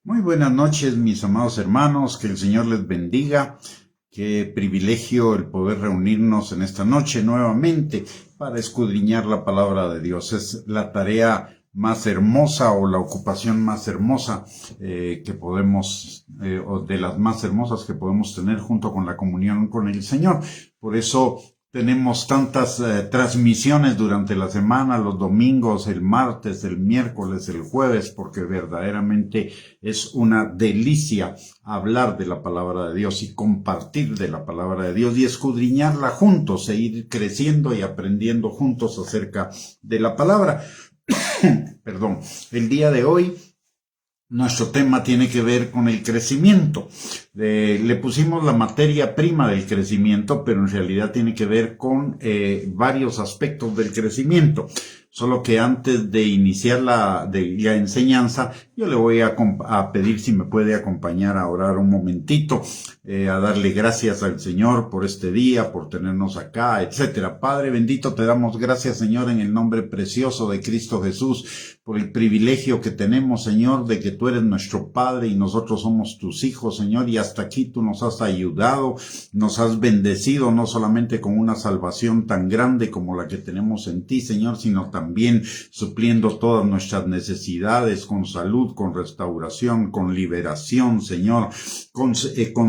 Muy buenas noches, mis amados hermanos, que el Señor les bendiga. Qué privilegio el poder reunirnos en esta noche nuevamente para escudriñar la palabra de Dios. Es la tarea más hermosa o la ocupación más hermosa que podemos, o de las más hermosas que podemos tener junto con la comunión con el Señor. Por eso tenemos tantas transmisiones durante la semana, los domingos, el martes, el miércoles, el jueves, porque verdaderamente es una delicia hablar de la palabra de Dios y compartir de la palabra de Dios y escudriñarla juntos e ir creciendo y aprendiendo juntos acerca de la palabra. Perdón. El día de hoy nuestro tema tiene que ver con el crecimiento. Le pusimos la materia prima del crecimiento, pero en realidad tiene que ver con varios aspectos del crecimiento. Solo que antes de iniciar la enseñanza, yo le voy a pedir si me puede acompañar a orar un momentito, a darle gracias al Señor por este día, por tenernos acá, etcétera. Padre bendito, te damos gracias, Señor, en el nombre precioso de Cristo Jesús, por el privilegio que tenemos, Señor, de que tú eres nuestro Padre y nosotros somos tus hijos, Señor, y hasta aquí tú nos has ayudado, nos has bendecido, no solamente con una salvación tan grande como la que tenemos en ti, Señor, sino también supliendo todas nuestras necesidades con salud, con restauración, con liberación, Señor, con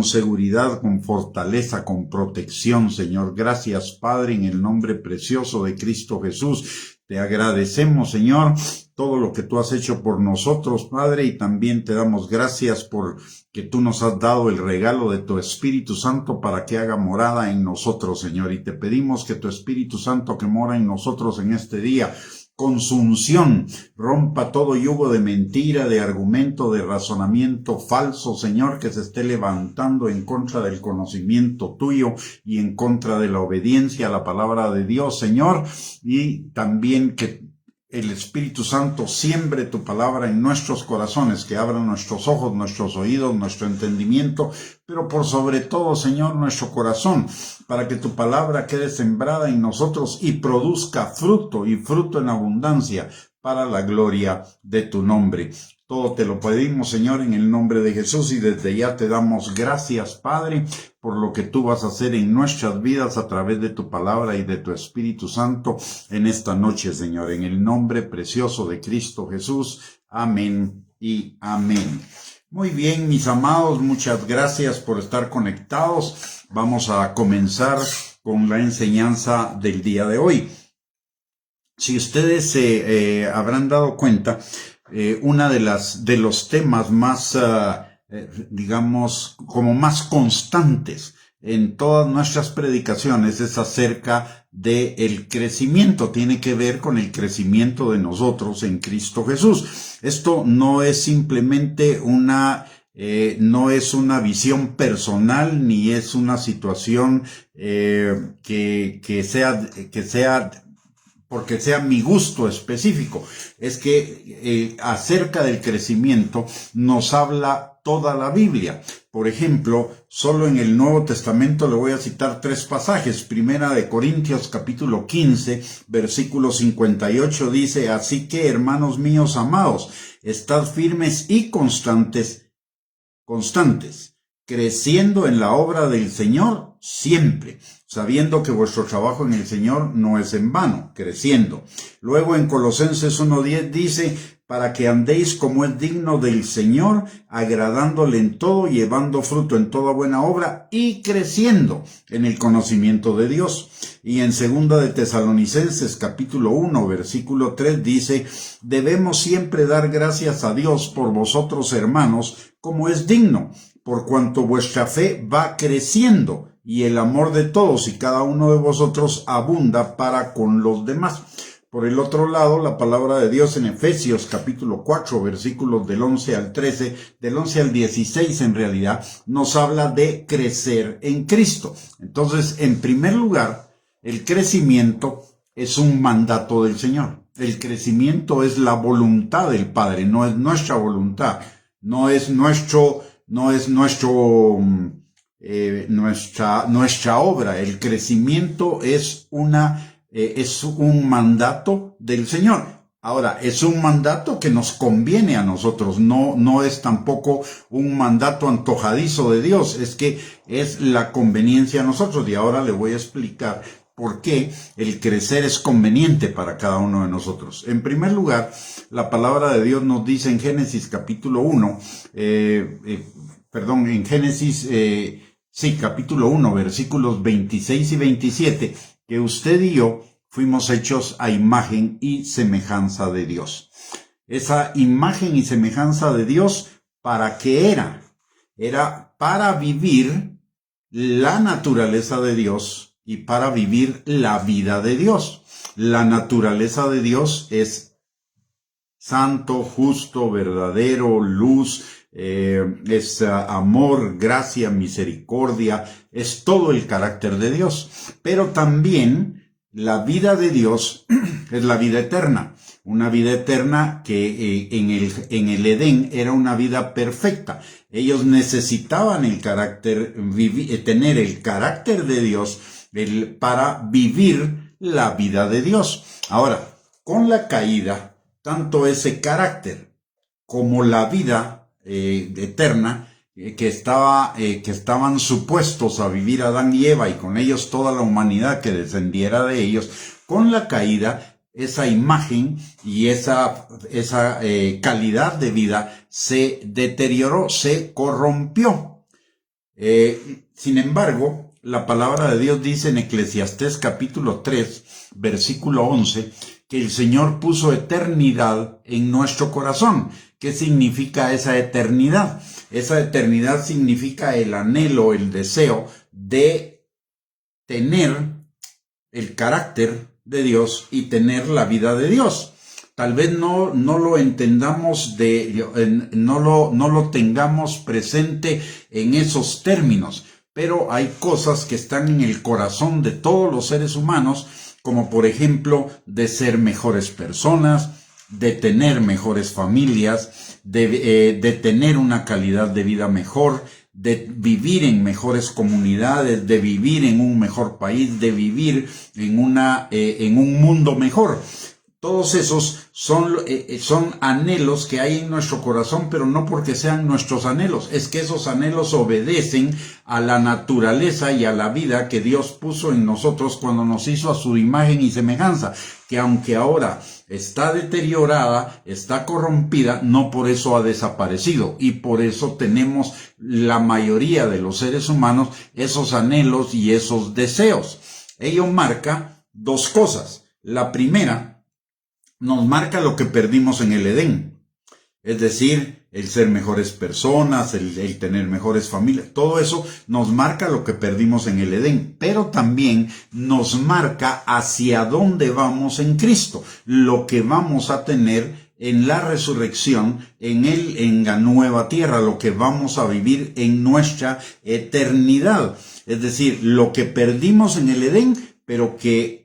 seguridad, con fortaleza, con protección, Señor. Gracias, Padre, en el nombre precioso de Cristo Jesús. Te agradecemos, Señor, todo lo que tú has hecho por nosotros, Padre, y también te damos gracias por que tú nos has dado el regalo de tu Espíritu Santo para que haga morada en nosotros, Señor. Y te pedimos que tu Espíritu Santo que mora en nosotros en este día, con su unción, rompa todo yugo de mentira, de argumento, de razonamiento falso, Señor, que se esté levantando en contra del conocimiento tuyo y en contra de la obediencia a la palabra de Dios, Señor, y también que el Espíritu Santo siembre tu palabra en nuestros corazones, que abra nuestros ojos, nuestros oídos, nuestro entendimiento, pero por sobre todo, Señor, nuestro corazón, para que tu palabra quede sembrada en nosotros y produzca fruto y fruto en abundancia para la gloria de tu nombre. Todo te lo pedimos, Señor, en el nombre de Jesús, y desde ya te damos gracias, Padre, por lo que tú vas a hacer en nuestras vidas a través de tu palabra y de tu Espíritu Santo en esta noche, Señor, en el nombre precioso de Cristo Jesús. Amén y amén. Muy bien, mis amados, muchas gracias por estar conectados. Vamos a comenzar con la enseñanza del día de hoy. Si ustedes se habrán dado cuenta, una de los temas más, digamos, como más constantes en todas nuestras predicaciones es acerca del crecimiento. Tiene que ver con el crecimiento de nosotros en Cristo Jesús. Esto no es simplemente no es una visión personal, ni es una situación que sea porque sea mi gusto específico. Es que acerca del crecimiento nos habla toda la Biblia. Por ejemplo, solo en el Nuevo Testamento le voy a citar 3 pasajes. Primera de Corintios capítulo 15, versículo 58 dice: así que, hermanos míos amados, estad firmes y constantes, creciendo en la obra del Señor siempre, sabiendo que vuestro trabajo en el Señor no es en vano, creciendo. Luego en Colosenses 1:10 dice: para que andéis como es digno del Señor, agradándole en todo, llevando fruto en toda buena obra y creciendo en el conocimiento de Dios. Y en segunda de Tesalonicenses capítulo 1 versículo 3 dice: debemos siempre dar gracias a Dios por vosotros, hermanos, como es digno, por cuanto vuestra fe va creciendo y el amor de todos y cada uno de vosotros abunda para con los demás. Por el otro lado, la palabra de Dios en Efesios capítulo 4, versículos del 11 al 13, del 11 al 16 en realidad, nos habla de crecer en Cristo. Entonces, en primer lugar, el crecimiento es un mandato del Señor. El crecimiento es la voluntad del Padre, no es nuestra voluntad, no es nuestra obra. El crecimiento es un mandato del Señor. Ahora, es un mandato que nos conviene a nosotros, no es tampoco un mandato antojadizo de Dios, es que es la conveniencia a nosotros. Y ahora le voy a explicar por qué el crecer es conveniente para cada uno de nosotros. En primer lugar, la palabra de Dios nos dice en Génesis capítulo 1, en Génesis, capítulo 1, versículos 26 y 27, que usted y yo fuimos hechos a imagen y semejanza de Dios. Esa imagen y semejanza de Dios, ¿para qué era? Era para vivir la naturaleza de Dios y para vivir la vida de Dios. La naturaleza de Dios es santo, justo, verdadero, luz, es amor, gracia, misericordia, es todo el carácter de Dios. Pero también la vida de Dios es la vida eterna, una vida eterna que en el Edén era una vida perfecta. Ellos necesitaban el carácter, tener el carácter de Dios para vivir la vida de Dios. Ahora, con la caída, tanto ese carácter como la vida eterna que estaban supuestos a vivir Adán y Eva y con ellos toda la humanidad que descendiera de ellos, con la caída, esa imagen y esa calidad de vida se deterioró, se corrompió. Sin embargo, la palabra de Dios dice en Eclesiastés capítulo 3, versículo 11, que el Señor puso eternidad en nuestro corazón. ¿Qué significa esa eternidad? Esa eternidad significa el anhelo, el deseo de tener el carácter de Dios y tener la vida de Dios. Tal vez no lo entendamos, no lo tengamos presente en esos términos, pero hay cosas que están en el corazón de todos los seres humanos, como por ejemplo de ser mejores personas, de tener mejores familias, de tener una calidad de vida mejor, de vivir en mejores comunidades, de vivir en un mejor país, de vivir en un mundo mejor. Todos esos son anhelos que hay en nuestro corazón, pero no porque sean nuestros anhelos. Es que esos anhelos obedecen a la naturaleza y a la vida que Dios puso en nosotros cuando nos hizo a su imagen y semejanza, que aunque ahora está deteriorada, está corrompida, no por eso ha desaparecido. Y por eso tenemos la mayoría de los seres humanos esos anhelos y esos deseos. Ello marca dos cosas. La primera, nos marca lo que perdimos en el Edén, es decir, el ser mejores personas, el tener mejores familias, todo eso nos marca lo que perdimos en el Edén, pero también nos marca hacia dónde vamos en Cristo, lo que vamos a tener en la resurrección, en la nueva tierra, lo que vamos a vivir en nuestra eternidad, es decir, lo que perdimos en el Edén, pero que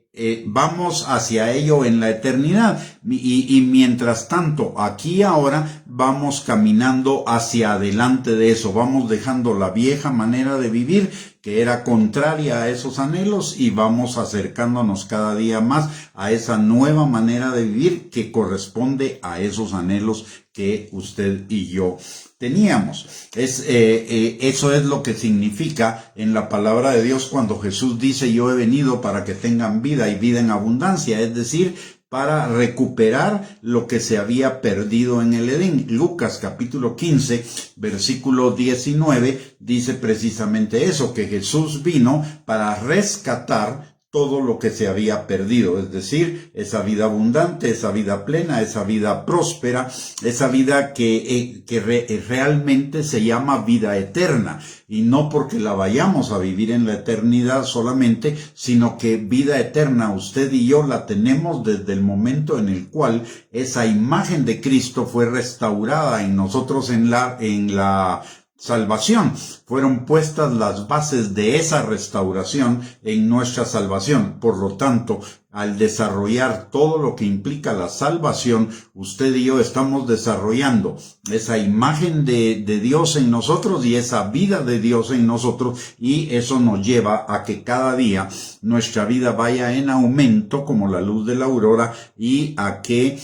vamos hacia ello en la eternidad y mientras tanto aquí ahora vamos caminando hacia adelante de eso, vamos dejando la vieja manera de vivir que era contraria a esos anhelos y vamos acercándonos cada día más a esa nueva manera de vivir que corresponde a esos anhelos que usted y yo teníamos. Eso es lo que significa en la palabra de Dios cuando Jesús dice: yo he venido para que tengan vida y vida en abundancia, es decir, para recuperar lo que se había perdido en el Edén. Lucas capítulo 15, versículo 19, dice precisamente eso, que Jesús vino para rescatar todo lo que se había perdido, es decir, esa vida abundante, esa vida plena, esa vida próspera, esa vida que realmente se llama vida eterna, y no porque la vayamos a vivir en la eternidad solamente, sino que vida eterna usted y yo la tenemos desde el momento en el cual esa imagen de Cristo fue restaurada en nosotros en la salvación. Fueron puestas las bases de esa restauración en nuestra salvación. Por lo tanto, al desarrollar todo lo que implica la salvación, usted y yo estamos desarrollando esa imagen de Dios en nosotros y esa vida de Dios en nosotros, y eso nos lleva a que cada día nuestra vida vaya en aumento como la luz de la aurora, y a que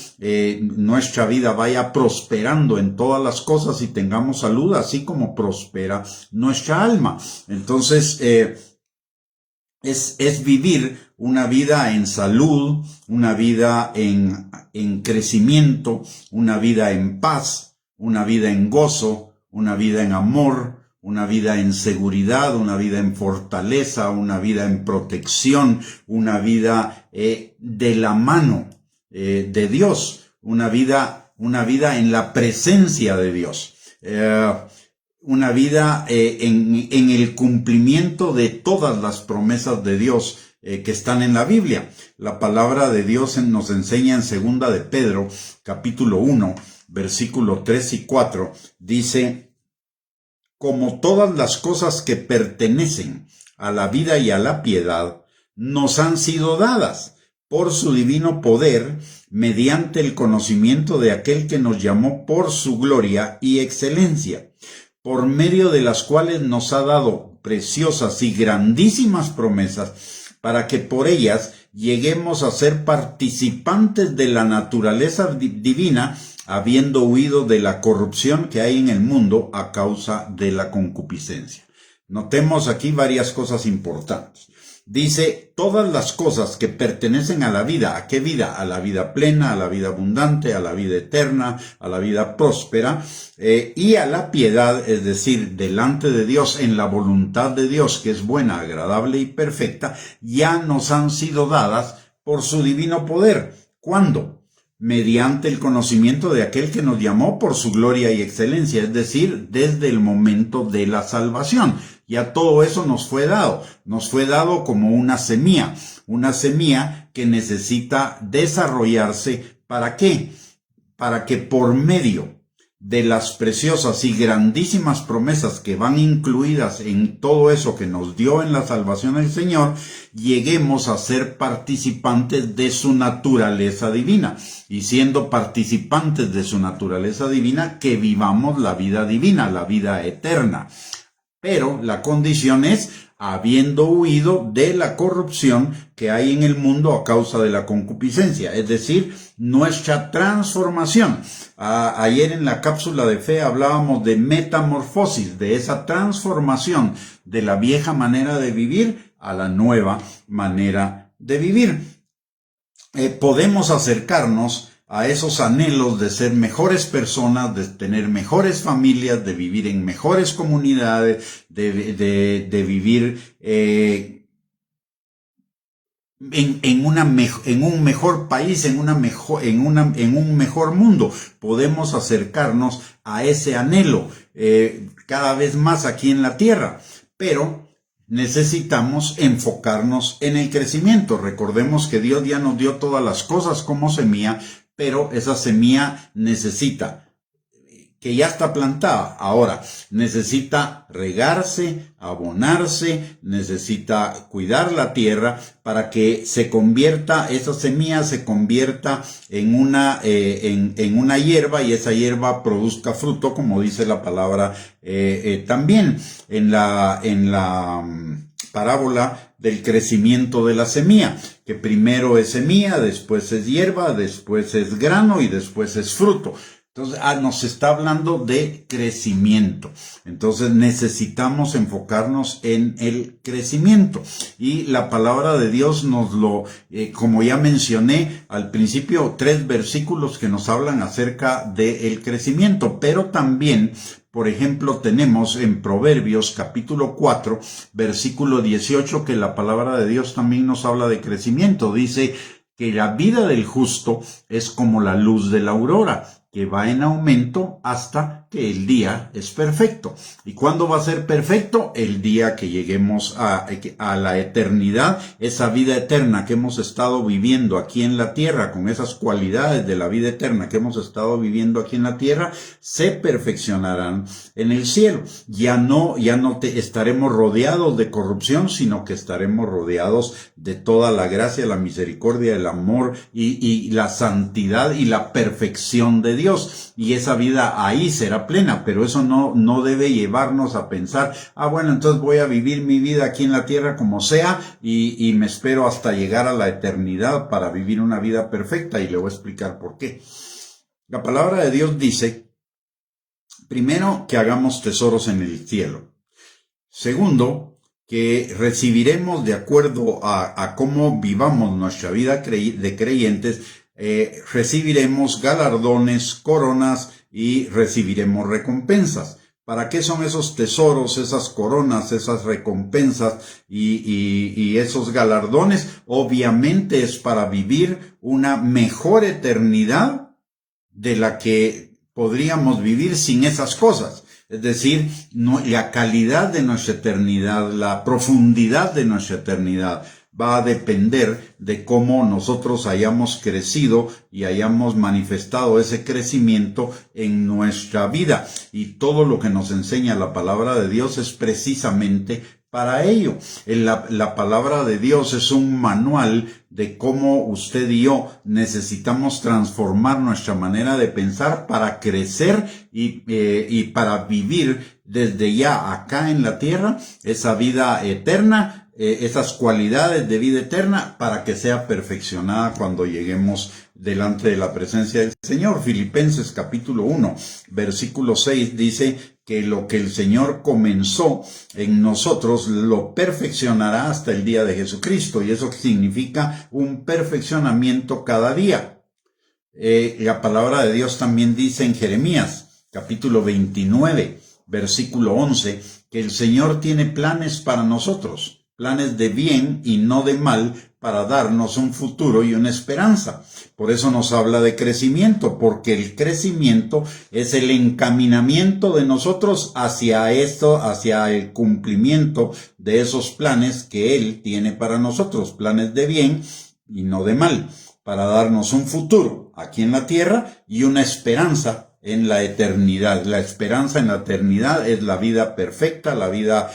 nuestra vida vaya prosperando en todas las cosas y tengamos salud, así como prospera nuestra alma. Entonces, es vivir una vida en salud, una vida en crecimiento, una vida en paz, una vida en gozo, una vida en amor, una vida en seguridad, una vida en fortaleza, una vida en protección, una vida de la mano de Dios, una vida en la presencia de Dios. Una vida en el cumplimiento de todas las promesas de Dios que están en la Biblia. La palabra de Dios nos enseña en 2 de Pedro, capítulo 1, versículo 3 y 4, dice: como todas las cosas que pertenecen a la vida y a la piedad nos han sido dadas por su divino poder, mediante el conocimiento de aquel que nos llamó por su gloria y excelencia, por medio de las cuales nos ha dado preciosas y grandísimas promesas, para que por ellas lleguemos a ser participantes de la naturaleza divina, habiendo huido de la corrupción que hay en el mundo a causa de la concupiscencia. Notemos aquí varias cosas importantes. Dice, todas las cosas que pertenecen a la vida. ¿A qué vida? A la vida plena, a la vida abundante, a la vida eterna, a la vida próspera, y a la piedad, es decir, delante de Dios, en la voluntad de Dios, que es buena, agradable y perfecta, ya nos han sido dadas por su divino poder. ¿Cuándo? Mediante el conocimiento de aquel que nos llamó por su gloria y excelencia, es decir, desde el momento de la salvación. Ya todo eso nos fue dado como una semilla que necesita desarrollarse. ¿Para qué? Para que por medio de las preciosas y grandísimas promesas que van incluidas en todo eso que nos dio en la salvación el Señor, lleguemos a ser participantes de su naturaleza divina. Y siendo participantes de su naturaleza divina, que vivamos la vida divina, la vida eterna. Pero la condición es habiendo huido de la corrupción que hay en el mundo a causa de la concupiscencia, es decir, nuestra transformación. Ayer en la cápsula de fe hablábamos de metamorfosis, de esa transformación de la vieja manera de vivir a la nueva manera de vivir. Podemos acercarnos a esos anhelos de ser mejores personas, de tener mejores familias, de vivir en mejores comunidades, de vivir en un mejor país, en un mejor mundo. Podemos acercarnos a ese anhelo cada vez más aquí en la tierra, pero necesitamos enfocarnos en el crecimiento. Recordemos que Dios ya nos dio todas las cosas como semilla, pero esa semilla necesita, que ya está plantada, ahora necesita regarse, abonarse, necesita cuidar la tierra para que se convierta, esa semilla se convierta en una hierba, y esa hierba produzca fruto, como dice la palabra también en la parábola del crecimiento de la semilla, que primero es semilla, después es hierba, después es grano y después es fruto. Entonces, nos está hablando de crecimiento. Entonces, necesitamos enfocarnos en el crecimiento. Y la palabra de Dios nos lo, como ya mencioné al principio, 3 versículos que nos hablan acerca del crecimiento, pero también, por ejemplo, tenemos en Proverbios capítulo 4, versículo 18, que la palabra de Dios también nos habla de crecimiento. Dice que la vida del justo es como la luz de la aurora, que va en aumento hasta que el día es perfecto. ¿Y cuándo va a ser perfecto? El día que lleguemos a la eternidad, esa vida eterna que hemos estado viviendo aquí en la tierra, con esas cualidades de la vida eterna que hemos estado viviendo aquí en la tierra, se perfeccionarán en el cielo. Ya no estaremos rodeados de corrupción, sino que estaremos rodeados de toda la gracia, la misericordia, el amor y la santidad y la perfección de Dios. Y esa vida ahí será plena, pero eso no debe llevarnos a pensar, bueno, entonces voy a vivir mi vida aquí en la tierra como sea y me espero hasta llegar a la eternidad para vivir una vida perfecta, y le voy a explicar por qué. La palabra de Dios dice, primero, que hagamos tesoros en el cielo. Segundo, que recibiremos, de acuerdo a cómo vivamos nuestra vida de creyentes, recibiremos galardones, coronas y recibiremos recompensas. ¿Para qué son esos tesoros, esas coronas, esas recompensas y esos galardones? Obviamente es para vivir una mejor eternidad de la que podríamos vivir sin esas cosas. Es decir, la calidad de nuestra eternidad, la profundidad de nuestra eternidad va a depender de cómo nosotros hayamos crecido y hayamos manifestado ese crecimiento en nuestra vida. Y todo lo que nos enseña la palabra de Dios es precisamente para ello. La palabra de Dios es un manual de cómo usted y yo necesitamos transformar nuestra manera de pensar para crecer y para vivir desde ya acá en la tierra esa vida eterna, esas cualidades de vida eterna, para que sea perfeccionada cuando lleguemos delante de la presencia del Señor. Filipenses capítulo 1, versículo 6 dice que lo que el Señor comenzó en nosotros lo perfeccionará hasta el día de Jesucristo, y eso significa un perfeccionamiento cada día. La palabra de Dios también dice en Jeremías capítulo 29, versículo 11, que el Señor tiene planes para nosotros, planes de bien y no de mal, para darnos un futuro y una esperanza. Por eso nos habla de crecimiento, porque el crecimiento es el encaminamiento de nosotros hacia esto, hacia el cumplimiento de esos planes que Él tiene para nosotros, planes de bien y no de mal, para darnos un futuro aquí en la tierra y una esperanza en la eternidad. La esperanza en la eternidad es la vida perfecta, la vida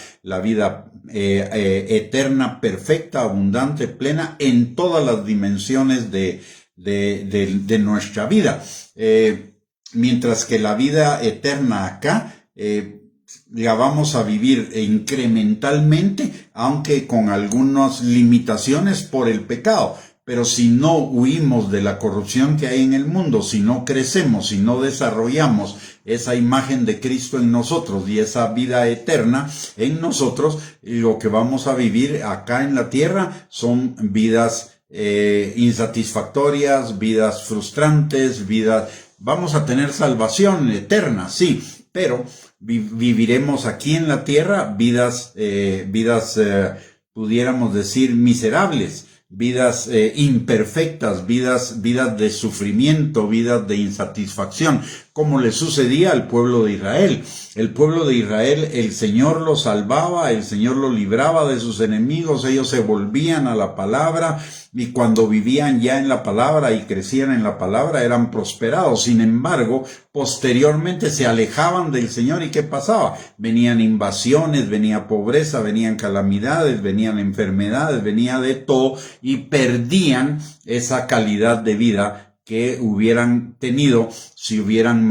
eterna, perfecta, abundante, plena en todas las dimensiones de nuestra vida. Mientras que la vida eterna acá la vamos a vivir incrementalmente, aunque con algunas limitaciones por el pecado. Pero si no huimos de la corrupción que hay en el mundo, si no crecemos, si no desarrollamos esa imagen de Cristo en nosotros y esa vida eterna en nosotros, lo que vamos a vivir acá en la tierra son vidas insatisfactorias, vidas frustrantes, vamos a tener salvación eterna, sí, pero viviremos aquí en la tierra vidas pudiéramos decir miserables, vidas imperfectas, vidas de sufrimiento, vidas de insatisfacción, como le sucedía al pueblo de Israel. El pueblo de Israel, el Señor lo salvaba, el Señor lo libraba de sus enemigos, ellos se volvían a la palabra, y cuando vivían ya en la palabra y crecían en la palabra eran prosperados. Sin embargo, posteriormente se alejaban del Señor, y ¿qué pasaba? Venían invasiones, venía pobreza, venían calamidades, venían enfermedades, venía de todo, y perdían esa calidad de vida que hubieran tenido si se hubieran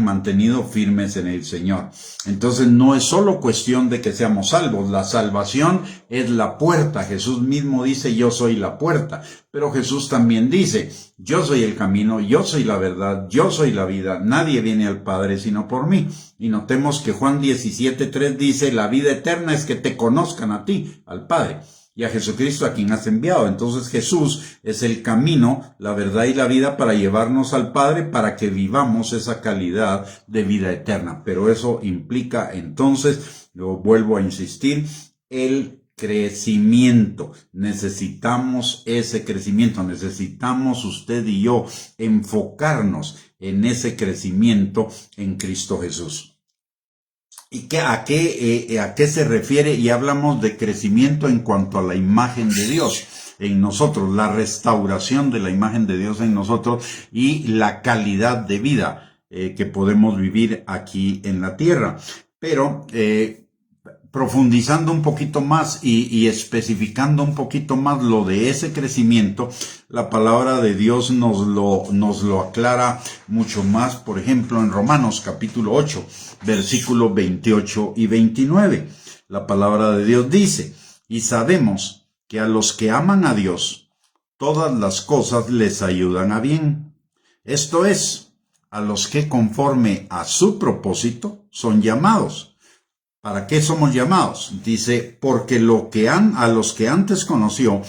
mantenido firmes en el Señor. Entonces no es solo cuestión de que seamos salvos, la salvación es la puerta. Jesús mismo dice, yo soy la puerta, pero Jesús también dice, yo soy el camino, yo soy la verdad, yo soy la vida, nadie viene al Padre sino por mí. Y notemos que Juan 17:3 dice, la vida eterna es que te conozcan a ti, al Padre, y a Jesucristo a quien has enviado. Entonces Jesús es el camino, la verdad y la vida para llevarnos al Padre, para que vivamos esa calidad de vida eterna. Pero eso implica entonces, lo vuelvo a insistir, el crecimiento. Necesitamos ese crecimiento, necesitamos usted y yo enfocarnos en ese crecimiento en Cristo Jesús. ¿Y a qué se refiere? Y hablamos de crecimiento en cuanto a la imagen de Dios en nosotros, la restauración de la imagen de Dios en nosotros y la calidad de vida que podemos vivir aquí en la tierra. Pero profundizando un poquito más y especificando un poquito más lo de ese crecimiento, la palabra de Dios nos lo aclara mucho más, por ejemplo, en Romanos capítulo 8, versículos 28 y 29. La palabra de Dios dice, y sabemos que a los que aman a Dios, todas las cosas les ayudan a bien. Esto es, a los que conforme a su propósito son llamados. ¿Para qué somos llamados? Dice, porque a los que antes conoció,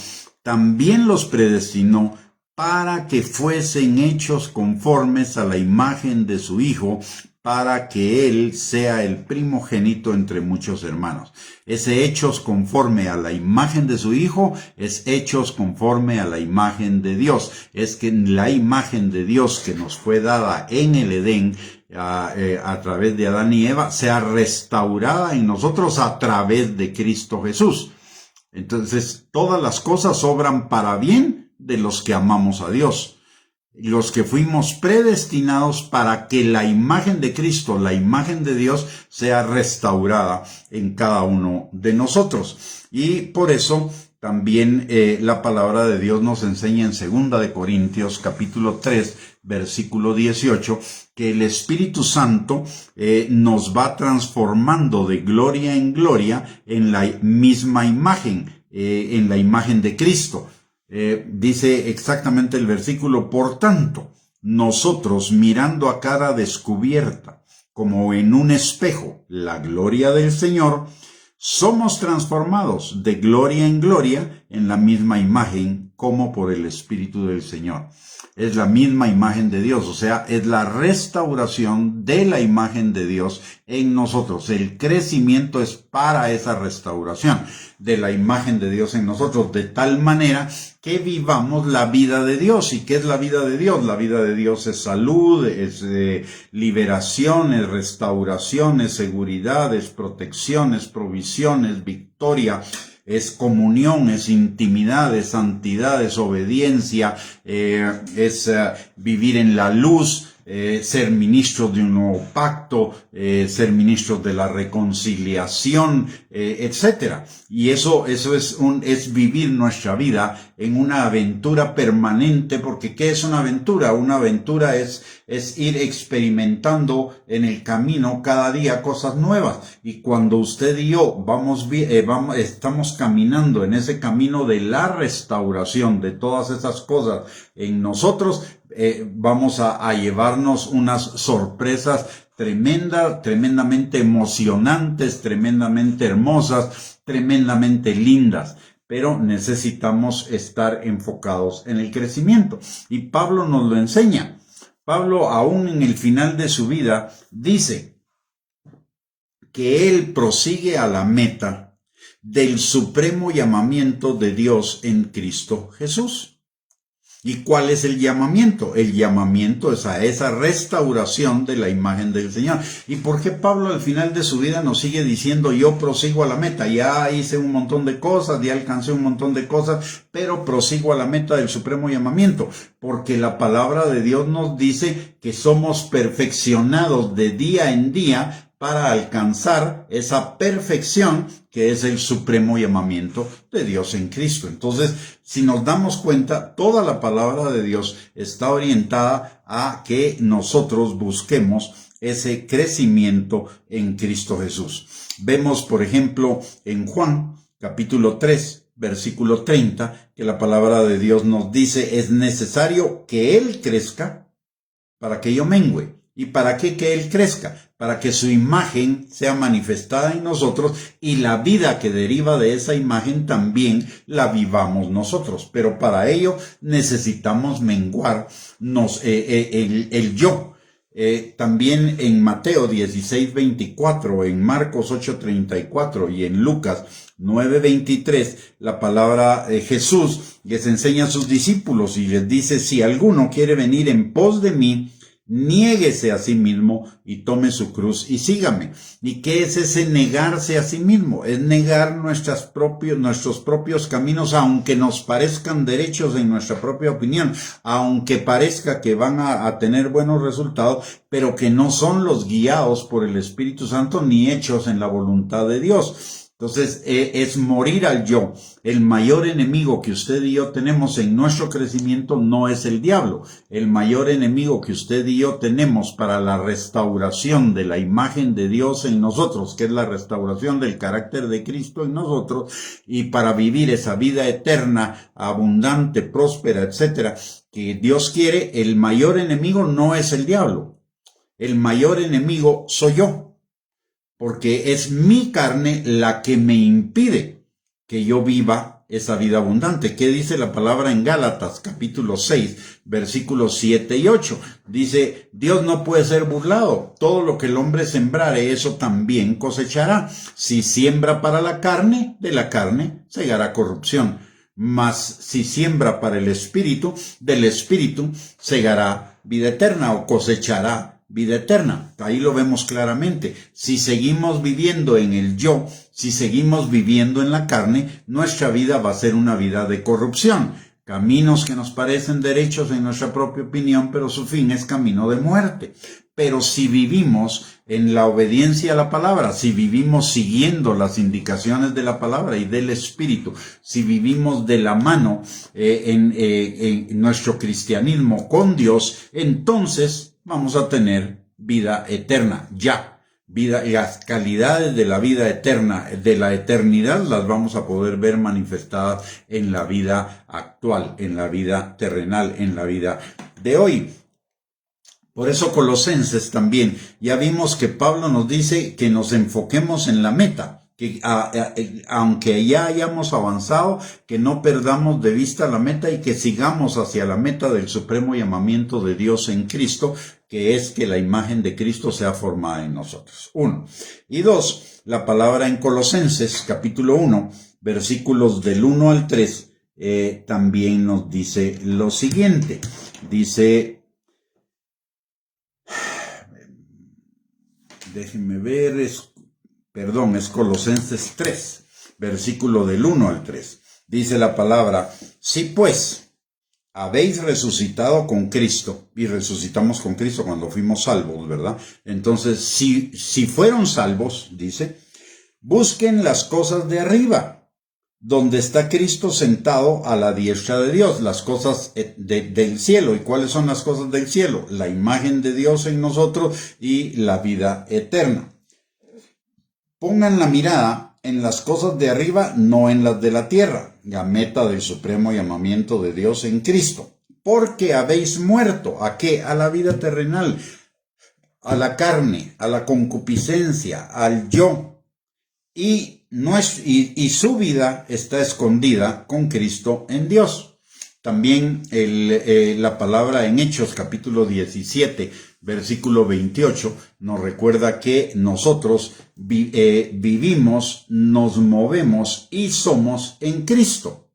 también los predestinó para que fuesen hechos conformes a la imagen de su Hijo, para que Él sea el primogénito entre muchos hermanos. Ese hechos conforme a la imagen de su Hijo es hechos conforme a la imagen de Dios. Es que la imagen de Dios que nos fue dada en el Edén, a través de Adán y Eva, sea restaurada en nosotros a través de Cristo Jesús. Entonces, todas las cosas obran para bien de los que amamos a Dios. Los que fuimos predestinados para que la imagen de Cristo, la imagen de Dios, sea restaurada en cada uno de nosotros. Y por eso también la palabra de Dios nos enseña en 2 de Corintios capítulo 3, versículo 18, que el Espíritu Santo nos va transformando de gloria en gloria en la misma imagen, en la imagen de Cristo. Dice exactamente el versículo, por tanto, nosotros mirando a cara descubierta, como en un espejo, la gloria del Señor, somos transformados de gloria en gloria en la misma imagen como por el Espíritu del Señor. Es la misma imagen de Dios, o sea, es la restauración de la imagen de Dios en nosotros. El crecimiento es para esa restauración de la imagen de Dios en nosotros, de tal manera que vivamos la vida de Dios. ¿Y qué es la vida de Dios? La vida de Dios es salud, es liberación, es restauración, es seguridad, es protección, es provisión, es victoria, es comunión, es intimidad, es santidad, es obediencia, es vivir en la luz, ser ministros de un nuevo pacto, ser ministros de la reconciliación, etcétera. Y eso es vivir nuestra vida en una aventura permanente, porque ¿qué es una aventura? Una aventura es ir experimentando en el camino cada día cosas nuevas. Y cuando usted y yo estamos caminando en ese camino de la restauración de todas esas cosas en nosotros, vamos a llevarnos unas sorpresas tremendamente emocionantes, tremendamente hermosas, tremendamente lindas. Pero necesitamos estar enfocados en el crecimiento. Y Pablo nos lo enseña. Pablo, aún en el final de su vida, dice que él prosigue a la meta del supremo llamamiento de Dios en Cristo Jesús. ¿Y cuál es el llamamiento? El llamamiento es a esa restauración de la imagen del Señor. ¿Y por qué Pablo al final de su vida nos sigue diciendo, yo prosigo a la meta? Ya hice un montón de cosas, ya alcancé un montón de cosas, pero prosigo a la meta del supremo llamamiento. Porque la palabra de Dios nos dice que somos perfeccionados de día en día para alcanzar esa perfección que es el supremo llamamiento de Dios en Cristo. Entonces, si nos damos cuenta, toda la palabra de Dios está orientada a que nosotros busquemos ese crecimiento en Cristo Jesús. Vemos, por ejemplo, en Juan, capítulo 3, versículo 30, que la palabra de Dios nos dice, es necesario que Él crezca para que yo mengüe. ¿Y para qué que Él crezca? Para que su imagen sea manifestada en nosotros y la vida que deriva de esa imagen también la vivamos nosotros. Pero para ello necesitamos menguar el yo. También en Mateo 16:24, en Marcos 8:34 y en Lucas 9:23, la palabra de Jesús les enseña a sus discípulos y les dice, si alguno quiere venir en pos de mí, niéguese a sí mismo y tome su cruz y sígame. ¿Y qué es ese negarse a sí mismo? Es negar nuestros propios caminos, aunque nos parezcan derechos en nuestra propia opinión, aunque parezca que van a tener buenos resultados, pero que no son los guiados por el Espíritu Santo ni hechos en la voluntad de Dios. Entonces, es morir al yo. El mayor enemigo que usted y yo tenemos en nuestro crecimiento no es el diablo. El mayor enemigo que usted y yo tenemos para la restauración de la imagen de Dios en nosotros, que es la restauración del carácter de Cristo en nosotros, y para vivir esa vida eterna, abundante, próspera, etcétera, que Dios quiere, el mayor enemigo no es el diablo. El mayor enemigo soy yo. Porque es mi carne la que me impide que yo viva esa vida abundante. ¿Qué dice la palabra en Gálatas, capítulo 6, versículos 7 y 8? Dice, Dios no puede ser burlado. Todo lo que el hombre sembrare, eso también cosechará. Si siembra para la carne, de la carne segará corrupción. Mas si siembra para el Espíritu, del Espíritu segará vida eterna o cosechará vida eterna. Ahí lo vemos claramente. Si seguimos viviendo en el yo, si seguimos viviendo en la carne, nuestra vida va a ser una vida de corrupción. Caminos que nos parecen derechos en nuestra propia opinión, pero su fin es camino de muerte. Pero si vivimos en la obediencia a la palabra, si vivimos siguiendo las indicaciones de la palabra y del Espíritu, si vivimos de la mano en nuestro cristianismo con Dios, entonces vamos a tener vida eterna, ya. Las calidades de la vida eterna, de la eternidad, las vamos a poder ver manifestadas en la vida actual, en la vida terrenal, en la vida de hoy. Por eso Colosenses también, ya vimos que Pablo nos dice que nos enfoquemos en la meta, que aunque ya hayamos avanzado, que no perdamos de vista la meta y que sigamos hacia la meta del supremo llamamiento de Dios en Cristo, que es que la imagen de Cristo sea formada en nosotros. 1. Y 2, la palabra en Colosenses, capítulo 1, versículos del 1 al 3, también nos dice lo siguiente. Dice, déjenme ver, es Colosenses 3, versículo del 1 al 3. Dice la palabra, si pues habéis resucitado con Cristo, y resucitamos con Cristo cuando fuimos salvos, ¿verdad? Entonces, si fueron salvos, dice, busquen las cosas de arriba, donde está Cristo sentado a la diestra de Dios, las cosas del cielo. ¿Y cuáles son las cosas del cielo? La imagen de Dios en nosotros y la vida eterna. Pongan la mirada en las cosas de arriba, no en las de la tierra, la meta del supremo llamamiento de Dios en Cristo. Porque habéis muerto, ¿a qué? A la vida terrenal, a la carne, a la concupiscencia, al yo. Y su vida está escondida con Cristo en Dios. También la palabra en Hechos capítulo 17, versículo 28, nos recuerda que nosotros vivimos, nos movemos y somos en Cristo.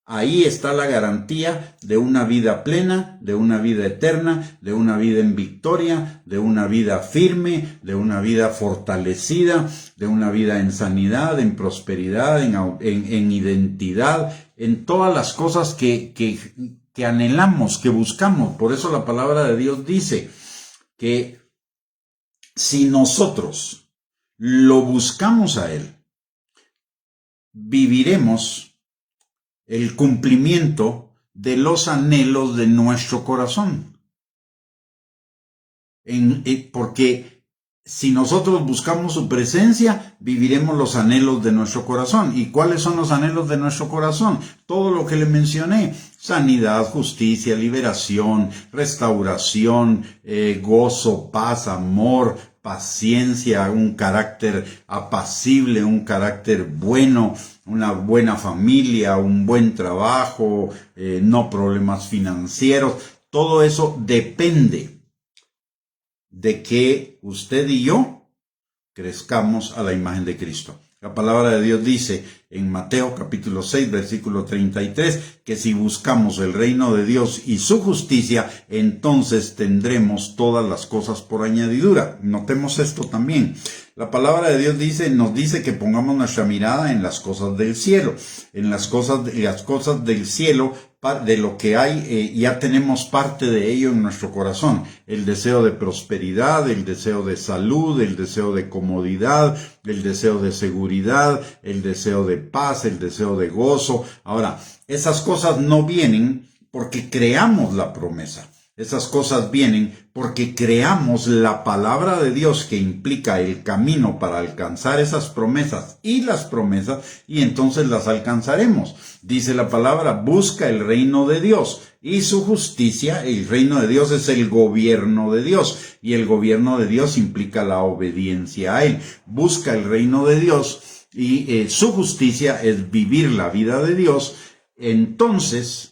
Ahí está la garantía de una vida plena, de una vida eterna, de una vida en victoria, de una vida firme, de una vida fortalecida, de una vida en sanidad, en prosperidad, en identidad, en todas las cosas que anhelamos, que buscamos. Por eso la palabra de Dios dice que si nosotros lo buscamos a Él, viviremos el cumplimiento de los anhelos de nuestro corazón. Porque si nosotros buscamos su presencia, viviremos los anhelos de nuestro corazón. ¿Y cuáles son los anhelos de nuestro corazón? Todo lo que le mencioné: sanidad, justicia, liberación, restauración, gozo, paz, amor, paciencia, un carácter apacible, un carácter bueno, una buena familia, un buen trabajo, no problemas financieros. Todo eso depende de que usted y yo crezcamos a la imagen de Cristo. La palabra de Dios dice en Mateo capítulo 6, versículo 33, que si buscamos el reino de Dios y su justicia, entonces tendremos todas las cosas por añadidura. Notemos esto también. La palabra de Dios nos dice que pongamos nuestra mirada en las cosas del cielo, en las cosas del cielo, de lo que hay, ya tenemos parte de ello en nuestro corazón. El deseo de prosperidad, el deseo de salud, el deseo de comodidad, el deseo de seguridad, el deseo de paz, el deseo de gozo. Ahora, esas cosas no vienen porque creamos la promesa. Esas cosas vienen porque creamos la palabra de Dios que implica el camino para alcanzar esas promesas y las promesas, y entonces las alcanzaremos. Dice la palabra, busca el reino de Dios y su justicia. El reino de Dios es el gobierno de Dios, y el gobierno de Dios implica la obediencia a Él. Busca el reino de Dios y su justicia es vivir la vida de Dios. Entonces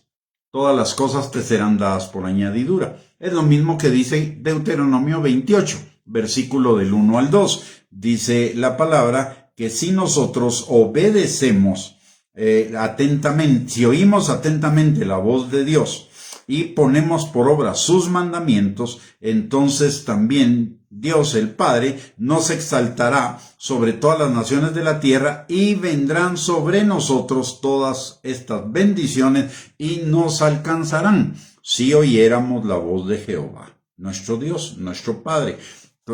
todas las cosas te serán dadas por añadidura. Es lo mismo que dice Deuteronomio 28, versículo del 1 al 2. Dice la palabra que si nosotros obedecemos atentamente, si oímos atentamente la voz de Dios y ponemos por obra sus mandamientos, entonces también Dios el Padre nos exaltará sobre todas las naciones de la tierra, y vendrán sobre nosotros todas estas bendiciones y nos alcanzarán si oyéramos la voz de Jehová, nuestro Dios, nuestro Padre.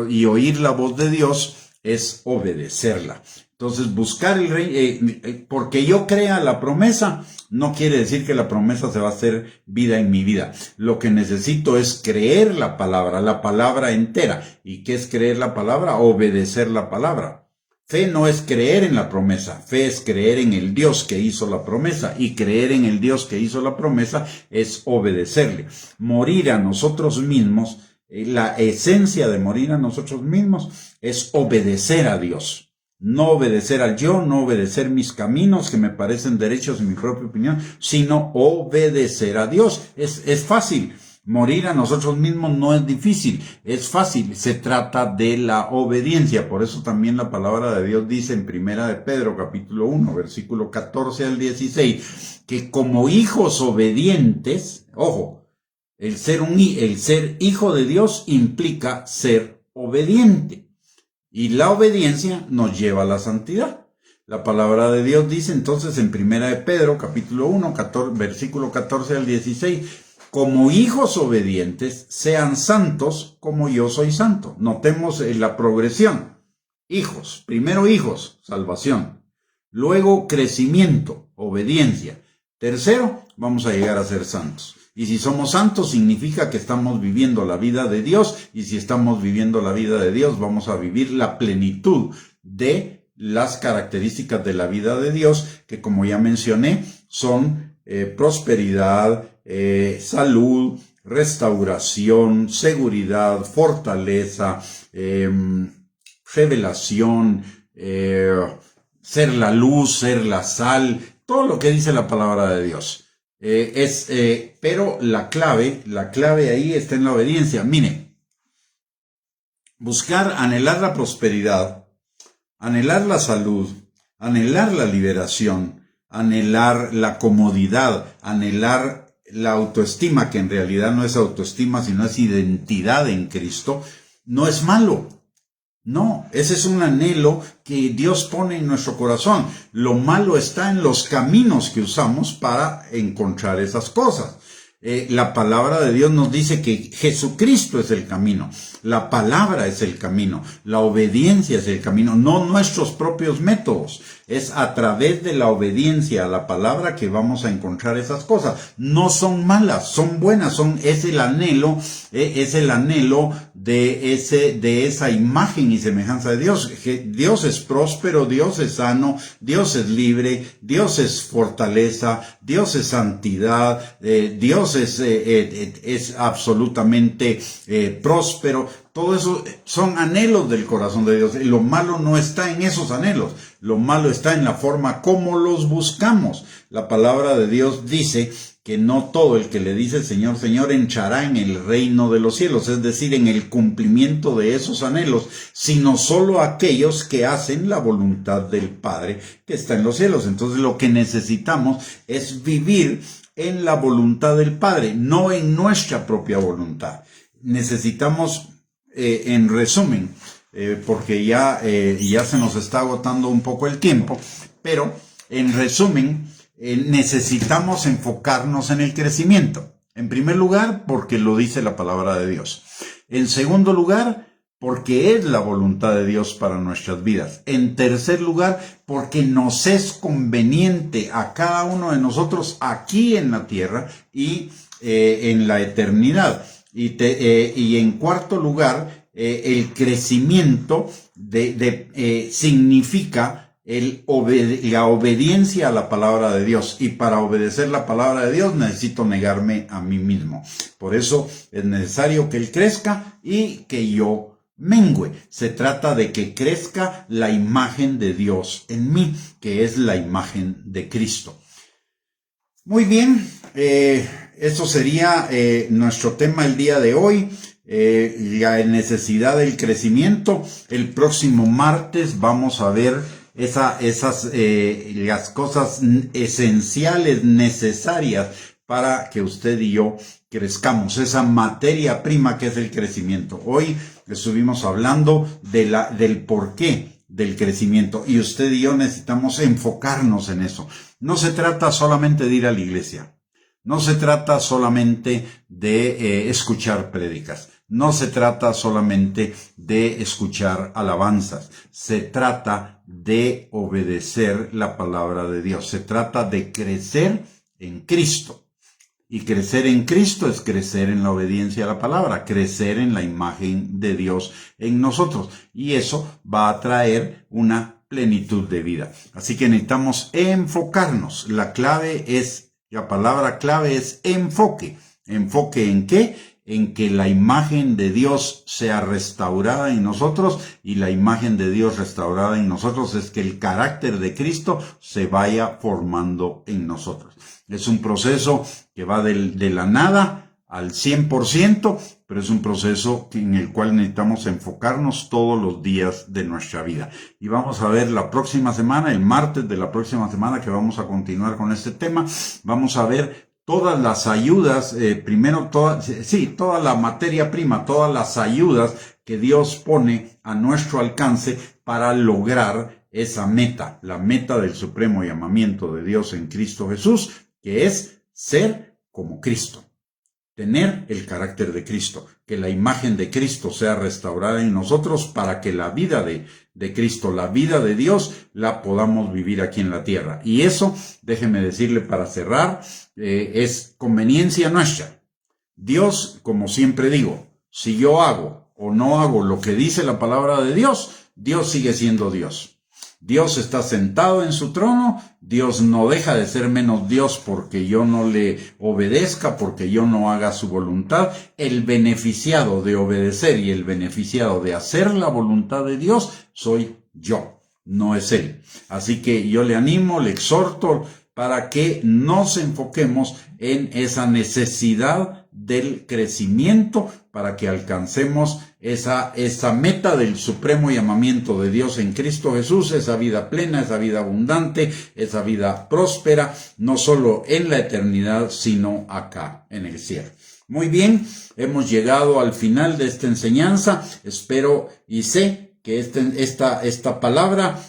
Y oír la voz de Dios es obedecerla. Entonces, buscar el rey, porque yo crea la promesa, no quiere decir que la promesa se va a hacer vida en mi vida. Lo que necesito es creer la palabra entera. ¿Y qué es creer la palabra? Obedecer la palabra. Fe no es creer en la promesa, fe es creer en el Dios que hizo la promesa, y creer en el Dios que hizo la promesa es obedecerle. Morir a nosotros mismos, la esencia de morir a nosotros mismos es obedecer a Dios. No obedecer al yo, no obedecer mis caminos que me parecen derechos en mi propia opinión, sino obedecer a Dios. Es fácil. Morir a nosotros mismos no es difícil, es fácil. Se trata de la obediencia. Por eso también la palabra de Dios dice en Primera de Pedro, capítulo 1, versículo 14 al 16, que como hijos obedientes, ojo, el ser hijo de Dios implica ser obediente. Y la obediencia nos lleva a la santidad. La palabra de Dios dice entonces en Primera de Pedro, capítulo 1, versículo 14 al 16, como hijos obedientes, sean santos como yo soy santo. Notemos la progresión. Hijos, primero hijos, salvación. Luego crecimiento, obediencia. Tercero, vamos a llegar a ser santos. Y si somos santos, significa que estamos viviendo la vida de Dios. Y si estamos viviendo la vida de Dios, vamos a vivir la plenitud de las características de la vida de Dios, que como ya mencioné, son prosperidad, salud, restauración, seguridad, fortaleza, revelación, ser la luz, ser la sal, todo lo que dice la palabra de Dios. Pero la clave ahí está en la obediencia. Mire, buscar, anhelar la prosperidad, anhelar la salud, anhelar la liberación, anhelar la comodidad, anhelar la autoestima, que en realidad no es autoestima, sino es identidad en Cristo, no es malo. No, ese es un anhelo que Dios pone en nuestro corazón. Lo malo está en los caminos que usamos para encontrar esas cosas. La palabra de Dios nos dice que Jesucristo es el camino, la palabra es el camino, la obediencia es el camino, no nuestros propios métodos. Es a través de la obediencia a la palabra que vamos a encontrar esas cosas. No son malas, son buenas, es el anhelo de esa imagen y semejanza de Dios. Dios es próspero, Dios es sano, Dios es libre, Dios es fortaleza, Dios es santidad, Dios es absolutamente próspero. Todo eso son anhelos del corazón de Dios. Y lo malo no está en esos anhelos. Lo malo está en la forma como los buscamos. La palabra de Dios dice que no todo el que le dice Señor, Señor entrará en el reino de los cielos, es decir, en el cumplimiento de esos anhelos, sino solo aquellos que hacen la voluntad del Padre que está en los cielos. Entonces lo que necesitamos es vivir en la voluntad del Padre, no en nuestra propia voluntad. Necesitamos, en resumen, porque ya se nos está agotando un poco el tiempo, pero en resumen, necesitamos enfocarnos en el crecimiento. En primer lugar, porque lo dice la palabra de Dios. En segundo lugar, porque es la voluntad de Dios para nuestras vidas. En tercer lugar, porque nos es conveniente a cada uno de nosotros aquí en la tierra y en la eternidad. Y en cuarto lugar, el crecimiento significa la obediencia a la palabra de Dios, y para obedecer la palabra de Dios necesito negarme a mí mismo. Por eso es necesario que Él crezca y que yo mengüe. Se trata de que crezca la imagen de Dios en mí, que es la imagen de Cristo. Muy bien, eso sería nuestro tema el día de hoy. La necesidad del crecimiento. El próximo martes vamos a ver las cosas esenciales, necesarias para que usted y yo crezcamos, esa materia prima que es el crecimiento. Hoy estuvimos hablando del porqué del crecimiento, y usted y yo necesitamos enfocarnos en eso. No se trata solamente de ir a la iglesia, no se trata solamente de escuchar prédicas, no se trata solamente de escuchar alabanzas, se trata de obedecer la palabra de Dios, se trata de crecer en Cristo. Y crecer en Cristo es crecer en la obediencia a la palabra, crecer en la imagen de Dios en nosotros. Y eso va a traer una plenitud de vida. Así que necesitamos enfocarnos. La palabra clave es enfoque. ¿Enfoque en qué? En que la imagen de Dios sea restaurada en nosotros, y la imagen de Dios restaurada en nosotros es que el carácter de Cristo se vaya formando en nosotros. Es un proceso que va de la nada al 100%, pero es un proceso en el cual necesitamos enfocarnos todos los días de nuestra vida. Y vamos a ver la próxima semana, el martes de la próxima semana, que vamos a continuar con este tema. Vamos a ver todas las ayudas, toda la materia prima, todas las ayudas que Dios pone a nuestro alcance para lograr esa meta, la meta del supremo llamamiento de Dios en Cristo Jesús, que es ser como Cristo, tener el carácter de Cristo, que la imagen de Cristo sea restaurada en nosotros para que la vida de Cristo, la vida de Dios, la podamos vivir aquí en la tierra. Y eso, déjeme decirle para cerrar, es conveniencia nuestra. Dios, como siempre digo, si yo hago o no hago lo que dice la palabra de Dios, Dios sigue siendo Dios. Dios está sentado en su trono, Dios no deja de ser menos Dios porque yo no le obedezca, porque yo no haga su voluntad. El beneficiado de obedecer y el beneficiado de hacer la voluntad de Dios soy yo, no es Él. Así que yo le animo, le exhorto para que nos enfoquemos en esa necesidad del crecimiento para que alcancemos esa meta del supremo llamamiento de Dios en Cristo Jesús, esa vida plena, esa vida abundante, esa vida próspera, no solo en la eternidad, sino acá, en el cielo. Muy bien, hemos llegado al final de esta enseñanza. Espero y sé que esta palabra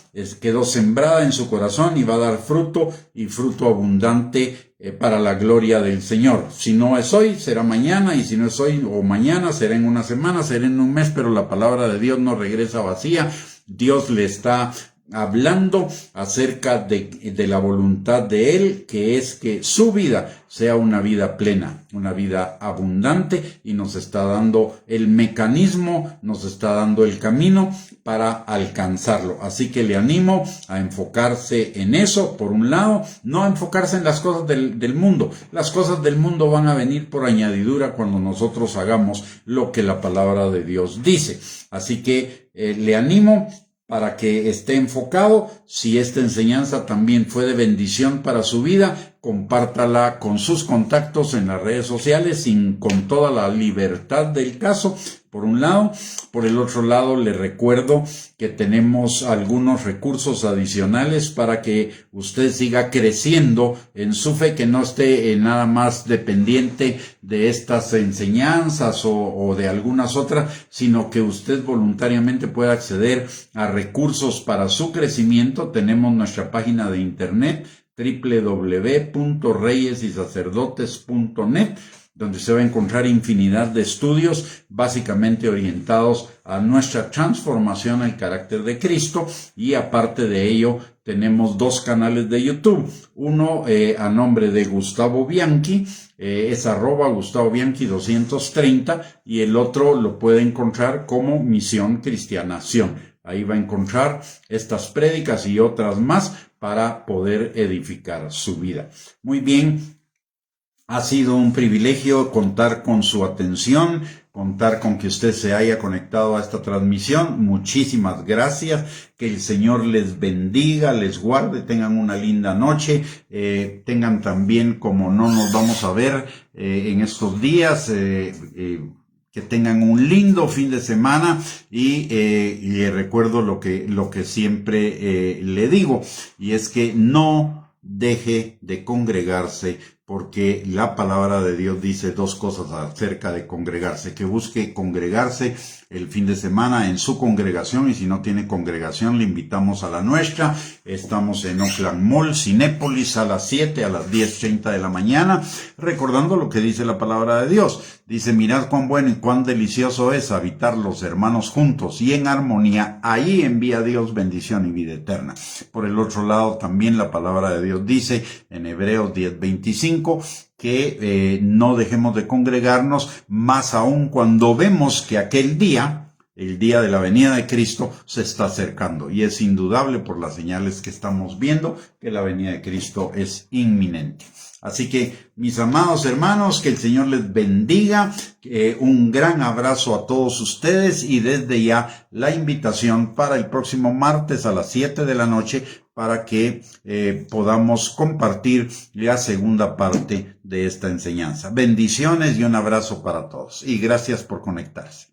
quedó sembrada en su corazón y va a dar fruto, y fruto abundante para la gloria del Señor. Si no es hoy, será mañana, y si no es hoy o mañana, será en una semana, será en un mes, pero la palabra de Dios no regresa vacía. Dios le está hablando acerca de la voluntad de Él, que es que su vida sea una vida plena, una vida abundante, y nos está dando el mecanismo, nos está dando el camino para alcanzarlo. Así que le animo a enfocarse en eso, por un lado, no a enfocarse en las cosas del mundo. Las cosas del mundo van a venir por añadidura cuando nosotros hagamos lo que la palabra de Dios dice. Así que le animo para que esté enfocado. Si esta enseñanza también fue de bendición para su vida, compártala con sus contactos en las redes sociales con toda la libertad del caso, por un lado. Por el otro lado, le recuerdo que tenemos algunos recursos adicionales para que usted siga creciendo en su fe, que no esté nada más dependiente de estas enseñanzas o de algunas otras, sino que usted voluntariamente pueda acceder a recursos para su crecimiento. Tenemos nuestra página de internet www.reyesysacerdotes.net, donde se va a encontrar infinidad de estudios básicamente orientados a nuestra transformación al carácter de Cristo, y aparte de ello tenemos dos canales de YouTube, uno a nombre de Gustavo Bianchi, es @Gustavo Bianchi 230, y el otro lo puede encontrar como Misión Cristianación. Ahí va a encontrar estas prédicas y otras más para poder edificar su vida. Muy bien. Ha sido un privilegio contar con su atención, contar con que usted se haya conectado a esta transmisión. Muchísimas gracias. Que el Señor les bendiga, les guarde, tengan una linda noche. Tengan también, como no nos vamos a ver en estos días, que tengan un lindo fin de semana, y le recuerdo lo que siempre le digo, y es que no deje de congregarse, porque la palabra de Dios dice dos cosas acerca de congregarse: que busque congregarse el fin de semana en su congregación, y si no tiene congregación, le invitamos a la nuestra. Estamos en Oakland Mall, Cinépolis, a las 7, a las 10:30 de la mañana, recordando lo que dice la palabra de Dios. Dice: mirad cuán bueno y cuán delicioso es habitar los hermanos juntos y en armonía, ahí envía Dios bendición y vida eterna. Por el otro lado, también la palabra de Dios dice en Hebreos 10:25, que no dejemos de congregarnos, más aún cuando vemos que aquel día, el día de la venida de Cristo, se está acercando. Y es indudable por las señales que estamos viendo que la venida de Cristo es inminente. Así que, mis amados hermanos, que el Señor les bendiga. Un gran abrazo a todos ustedes, y desde ya la invitación para el próximo martes a las 7 de la noche para que podamos compartir la segunda parte de esta enseñanza. Bendiciones y un abrazo para todos, y gracias por conectarse.